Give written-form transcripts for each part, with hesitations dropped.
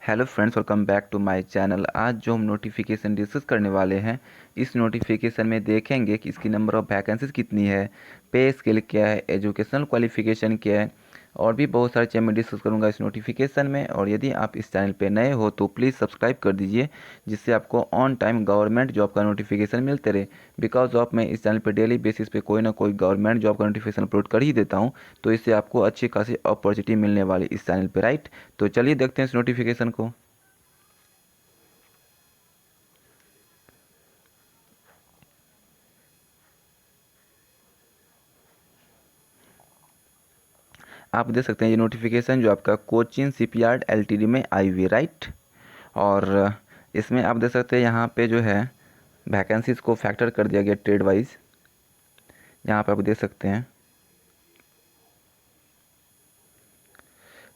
Hello friends, welcome back to my channel. आज जो हम नोटिफिकेशन डिस्कस करने वाले हैं, इस नोटिफिकेशन में देखेंगे कि इसकी नंबर ऑफ़ वैकेंसीज कितनी है, पे स्केल क्या है, एजुकेशनल क्वालिफिकेशन क्या है, और भी बहुत सारे चीज़ मैं डिस्कस करूंगा इस नोटिफिकेशन में। और यदि आप इस चैनल पे नए हो तो प्लीज़ सब्सक्राइब कर दीजिए, जिससे आपको ऑन टाइम गवर्नमेंट जॉब का नोटिफिकेशन मिलते रहे। बिकॉज ऑफ मैं इस चैनल पे डेली बेसिस पे कोई ना कोई गवर्नमेंट जॉब का नोटिफिकेशन अपलोड कर ही देता हूँ, तो इससे आपको अच्छी खासी अपॉर्चुनिटी मिलने वाली इस चैनल पे, राइट। तो चलिए देखते हैं इस नोटिफिकेशन को। आप देख सकते हैं ये नोटिफिकेशन जो आपका कोचिन शिपयार्ड एलटीडी में आई हुई, राइट। और इसमें आप देख सकते हैं यहाँ पे जो है वैकेंसीज़ को फैक्टर कर दिया गया ट्रेड वाइज। यहाँ पे आप देख सकते हैं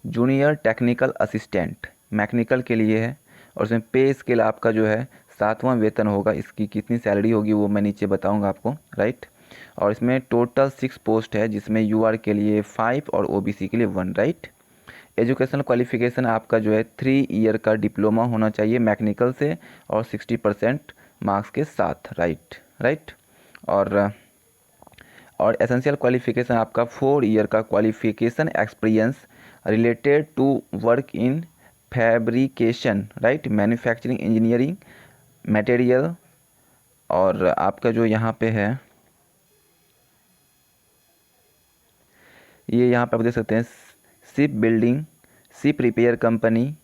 जूनियर टेक्निकल असिस्टेंट मैकेनिकल के लिए है, और इसमें पे स्केल आपका जो है 7वां वेतन होगा। इसकी कितनी सैलरी होगी वो मैं नीचे बताऊंगा आपको, राइट। और इसमें टोटल 6 पोस्ट है, जिसमें यूआर के लिए 5 और ओबीसी के लिए 1, राइट। एजुकेशनल क्वालिफिकेशन आपका जो है 3 ईयर का डिप्लोमा होना चाहिए मैकेनिकल से, और 60% मार्क्स के साथ, राइट राइट। और एसेंशियल क्वालिफिकेशन आपका 4 ईयर का qualification experience related to work in fabrication, right, manufacturing, engineering, material. और आपका जो यहाँ पे है, ये यहाँ पे आप देख सकते हैं ship building, ship repair company,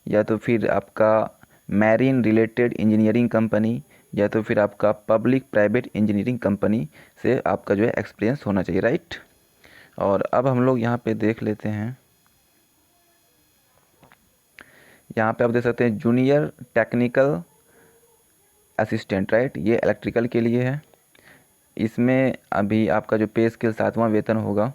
या तो फिर आपका मैरीन रिलेटेड इंजीनियरिंग कंपनी, या तो फिर आपका पब्लिक प्राइवेट इंजीनियरिंग कंपनी से आपका जो है एक्सपीरियंस होना चाहिए, राइट। और अब हम लोग यहाँ पे देख लेते हैं, यहाँ पे आप देख सकते हैं जूनियर टेक्निकल असिस्टेंट, राइट, ये इलेक्ट्रिकल के लिए है। इसमें अभी आपका जो पे स्केल 7वां वेतन होगा,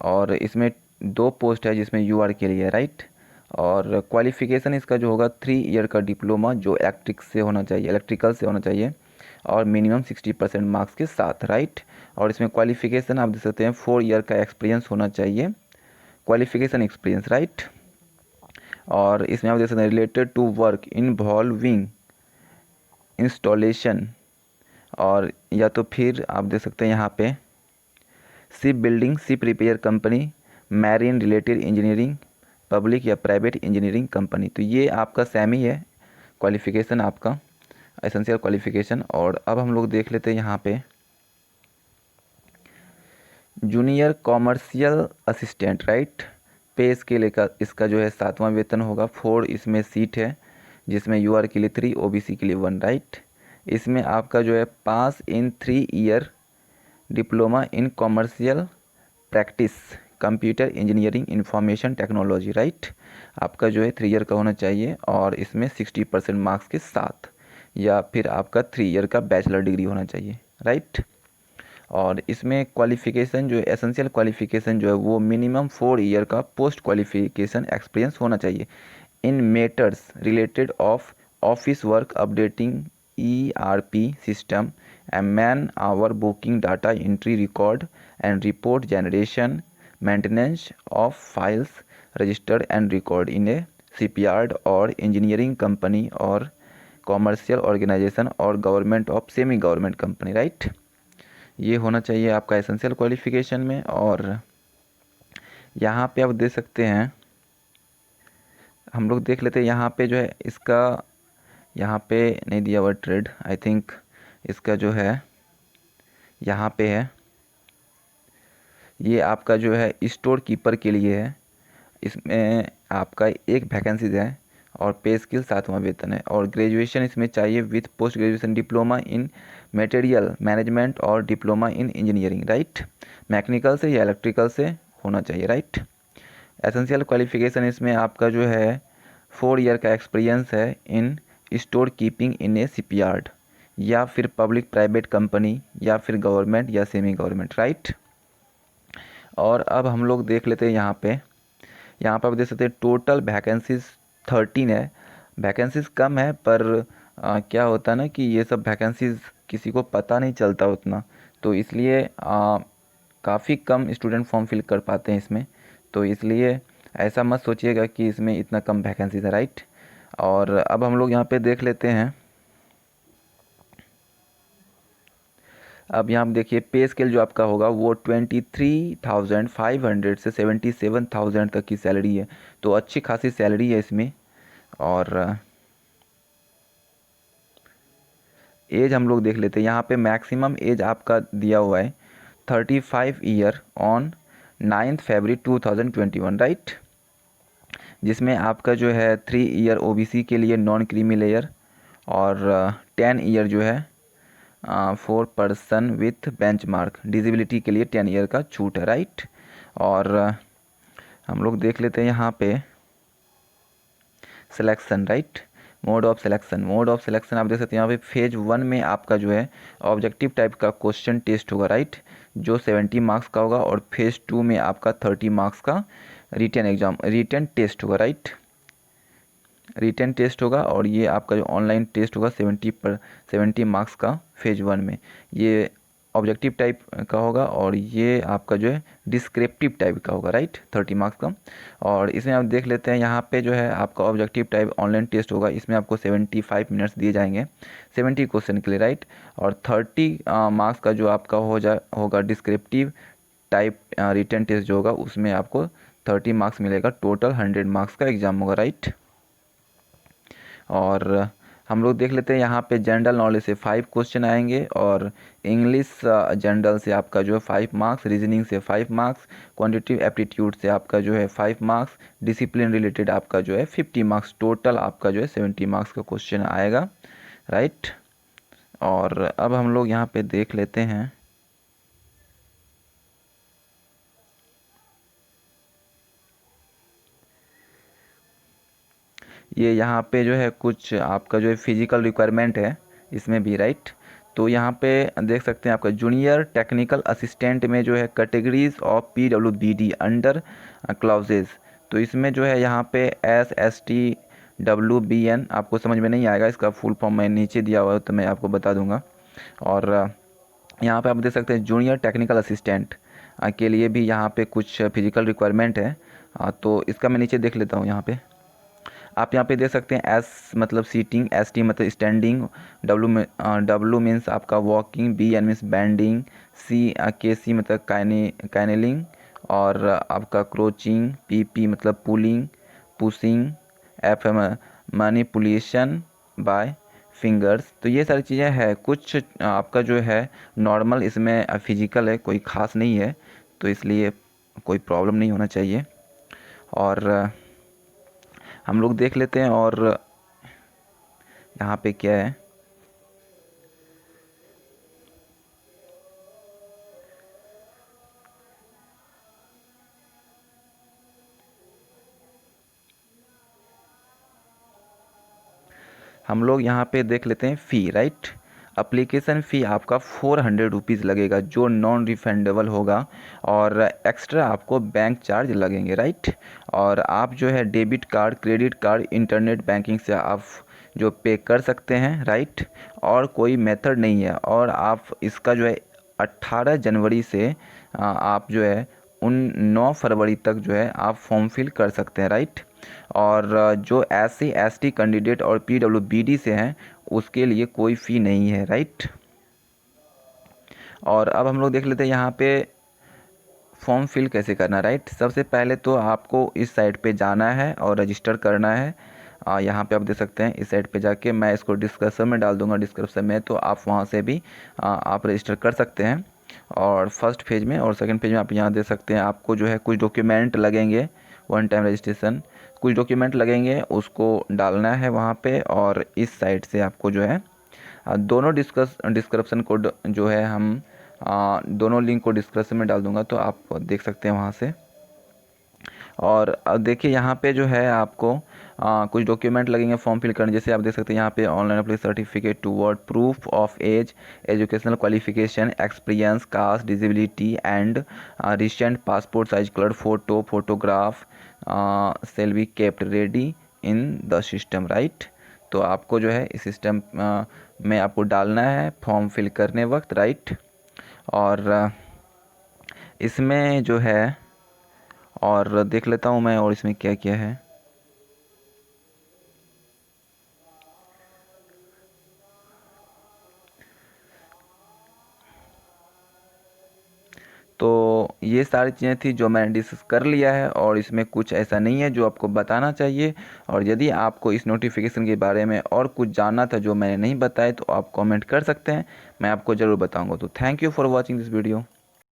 और इसमें 2 पोस्ट है जिसमें यूआर के लिए, राइट। और क्वालिफिकेशन इसका जो होगा 3 ईयर का डिप्लोमा जो इलेक्ट्रिकल से होना चाहिए, और मिनिमम 60% मार्क्स के साथ, राइट। और इसमें क्वालिफिकेशन आप देख सकते हैं 4 ईयर का एक्सपीरियंस होना चाहिए, क्वालिफिकेशन एक्सपीरियंस, राइट। और इसमें आप देख सकते हैं related to work involving installation, और या तो फिर आप देख सकते हैं यहाँ पे ship building, ship repair company, marine related engineering, public या प्राइवेट इंजीनियरिंग कंपनी। तो ये आपका सेम ही है क्वालिफिकेशन आपका, एसेंशियल क्वालिफिकेशन। और अब हम लोग देख लेते हैं यहाँ पे जूनियर कॉमर्शियल असिस्टेंट, राइट। पे स्केल का इसका जो है 7वां वेतन होगा, 4 इसमें सीट है, जिसमें यूआर के लिए 3, ओबीसी के लिए 1, राइट। इसमें आपका जो है पास इन 3 year diploma in commercial practice computer engineering information technology, right. आपका जो है 3 ईयर का होना चाहिए, और इसमें 60% मार्क्स के साथ, या फिर आपका 3 ईयर का बैचलर डिग्री होना चाहिए, राइट। और इसमें क्वालिफिकेशन जो है एसेंशियल क्वालिफिकेशन जो है वो मिनिमम 4 ईयर का पोस्ट क्वालिफिकेशन एक्सपीरियंस होना चाहिए in matters related of office work, updating ERP system, man hour booking, data entry, record and report generation, maintenance of files registered and record in a shipyard और engineering company और commercial organisation और government of semi government company, right. ये होना चाहिए आपका essential qualification में। और यहाँ पे आप देख सकते हैं, हम लोग देख लेते हैं यहाँ पे जो है इसका, यहाँ पे नहीं दिया हुआ ट्रेड, आई थिंक इसका जो है यहाँ पे है, ये आपका जो है स्टोर कीपर के लिए है। इसमें आपका एक वैकेंसीज है, और पे स्किल 7वां वेतन है, और ग्रेजुएशन इसमें चाहिए with post graduation diploma in material management और diploma in engineering, right. Mechanical से या इलेक्ट्रिकल से होना चाहिए, राइट। एसेंशियल क्वालिफिकेशन इसमें आपका जो है 4 ईयर का एक्सपीरियंस है इन store keeping in a shipyard, या फिर पब्लिक प्राइवेट कंपनी, या फिर गवर्नमेंट या सेमी गवर्नमेंट, राइट। और अब हम लोग देख लेते हैं यहाँ पर आप देख सकते हैं टोटल वैकेंसीज 13 है। वैकेंसीज कम है, पर क्या होता है ना कि ये सब वैकेंसीज किसी को पता नहीं चलता उतना, तो इसलिए काफ़ी कम स्टूडेंट फॉर्म फिल कर पाते हैं इसमें। तो इसलिए ऐसा मत सोचिएगा कि इसमें इतना कम वैकेंसीज है, राइट। और अब हम लोग यहाँ पे देख लेते हैं। अब यहाँ देखिए पे स्केल जो आपका होगा वो 23,500 से 77,000 तक की सैलरी है, तो अच्छी खासी सैलरी है इसमें। और एज हम लोग देख लेते हैं। यहाँ पे मैक्सिमम एज आपका दिया हुआ है 35 ईयर ऑन 9 फरवरी 2021, राइट। जिसमें आपका जो है 3 ईयर ओबीसी के लिए नॉन क्रीमी लेयर, और 10 ईयर जो है for person with benchmark disability के लिए 10 ईयर का छूट है, राइट। और हम लोग देख लेते हैं यहाँ पे selection, right. Mode of selection आप देख सकते हैं यहाँ पे फेज 1 में आपका जो है ऑब्जेक्टिव टाइप का क्वेश्चन टेस्ट होगा, राइट, जो 70 मार्क्स का होगा। और फेज 2 में आपका 30 मार्क्स का रिटन टेस्ट होगा, राइट। रिटन टेस्ट होगा, और ये आपका जो ऑनलाइन टेस्ट होगा 70 मार्क्स का फेज 1 में, ये ऑब्जेक्टिव टाइप का होगा। और ये आपका जो है डिस्क्रिप्टिव टाइप का होगा, राइट, 30 मार्क्स का। और इसमें आप देख लेते हैं यहाँ पे जो है आपका ऑब्जेक्टिव टाइप ऑनलाइन टेस्ट होगा, इसमें आपको 75 मिनट्स दिए जाएंगे 70 क्वेश्चन के लिए, राइट। और 30 मार्क्स का जो आपका होगा डिस्क्रिप्टिव टाइप रिटन टेस्ट जो होगा, उसमें आपको 30 मार्क्स मिलेगा। टोटल 100 मार्क्स का एग्जाम होगा, राइट। और हम लोग देख लेते हैं यहाँ पे जनरल नॉलेज से 5 क्वेश्चन आएंगे, और इंग्लिश जनरल से आपका जो है 5 मार्क्स, रीजनिंग से 5 मार्क्स, क्वांटिटेटिव एप्टीट्यूड से आपका जो है 5 मार्क्स, डिसिप्लिन रिलेटेड आपका जो है 50 मार्क्स। टोटल आपका जो है 70 मार्क्स का क्वेश्चन आएगा, राइट। और अब हम लोग यहाँ पे देख लेते हैं ये यहाँ पे जो है कुछ आपका जो है फिजिकल रिक्वायरमेंट है इसमें भी, राइट। तो यहाँ पे देख सकते हैं आपका जूनियर टेक्निकल असिस्टेंट में जो है categories of PWBD under clauses. तो इसमें जो है यहाँ पे SST WBN आपको समझ में नहीं आएगा, इसका फुल फॉर्म मैं नीचे दिया हुआ है तो मैं आपको बता दूंगा। और यहाँ पे आप देख सकते हैं जूनियर टेक्निकल असिस्टेंट के लिए भी यहाँ पे कुछ फिजिकल रिक्वायरमेंट है। तो इसका मैं नीचे देख लेता हूँ। यहाँ पे आप यहाँ पे देख सकते हैं S मतलब सीटिंग, ST मतलब स्टैंडिंग, W मीन्स आपका walking, BN means bending, KC मतलब कैनलिंग, और आपका क्रोचिंग, PP मतलब pulling pushing, F manipulation by fingers. तो ये सारी चीज़ें हैं। कुछ आपका जो है नॉर्मल इसमें फिजिकल है, कोई ख़ास नहीं है, तो इसलिए कोई प्रॉब्लम नहीं होना चाहिए। और हम लोग देख लेते हैं और यहाँ पे क्या है। हम लोग यहाँ पे देख लेते हैं फ़ी, राइट। अप्लीकेशन फ़ी आपका 400 रुपीज़ लगेगा जो नॉन रिफंडेबल होगा, और एक्स्ट्रा आपको बैंक चार्ज लगेंगे, राइट। और आप जो है debit card, credit card, internet banking से आप जो पे कर सकते हैं, राइट। और कोई मेथड नहीं है। और आप इसका जो है 18 जनवरी से आप जो है 9 फरवरी तक जो है आप फॉर्म फिल कर सकते हैं, राइट। और जो SC ST कैंडिडेट और PWBD से हैं उसके लिए कोई फ़ी नहीं है, राइट। और अब हम लोग देख लेते हैं यहाँ पे फॉर्म फिल कैसे करना, राइट। सबसे पहले तो आपको इस साइट पे जाना है और रजिस्टर करना है। यहाँ पे आप देख सकते हैं इस साइट पे जाके, मैं इसको डिस्क्रिप्शन में डाल दूंगा, डिस्क्रिप्शन में, तो आप वहाँ से भी आप रजिस्टर कर सकते हैं। और फर्स्ट पेज में और सेकंड पेज में आप यहाँ देख सकते हैं आपको जो है कुछ डॉक्यूमेंट लगेंगे, 1 टाइम रजिस्ट्रेशन, कुछ डॉक्यूमेंट लगेंगे उसको डालना है वहाँ पे। और इस साइट से आपको जो है दोनों डिस्क्रिप्शन कोड जो है हम दोनों लिंक को डिस्क्रिप्शन में डाल दूंगा, तो आप देख सकते हैं वहाँ से। और अब देखिए यहाँ पे जो है आपको कुछ डॉक्यूमेंट लगेंगे फॉर्म फिल करने, जैसे आप देख सकते हैं यहाँ पे online apply certificate toward proof of age, educational qualification, experience, caste, disability and recent passport size colour photo, photograph shall be kept ready in the system, right. तो आपको जो है इस सिस्टम में आपको डालना है फॉर्म फिल करने वक्त, राइट। और इसमें जो है और देख लेता हूँ मैं और इसमें क्या क्या है। ये सारी चीज़ें थी जो मैंने डिस्कस कर लिया है, और इसमें कुछ ऐसा नहीं है जो आपको बताना चाहिए। और यदि आपको इस नोटिफिकेशन के बारे में और कुछ जानना था जो मैंने नहीं बताया तो आप कमेंट कर सकते हैं, मैं आपको ज़रूर बताऊंगा। तो thank you for watching this video.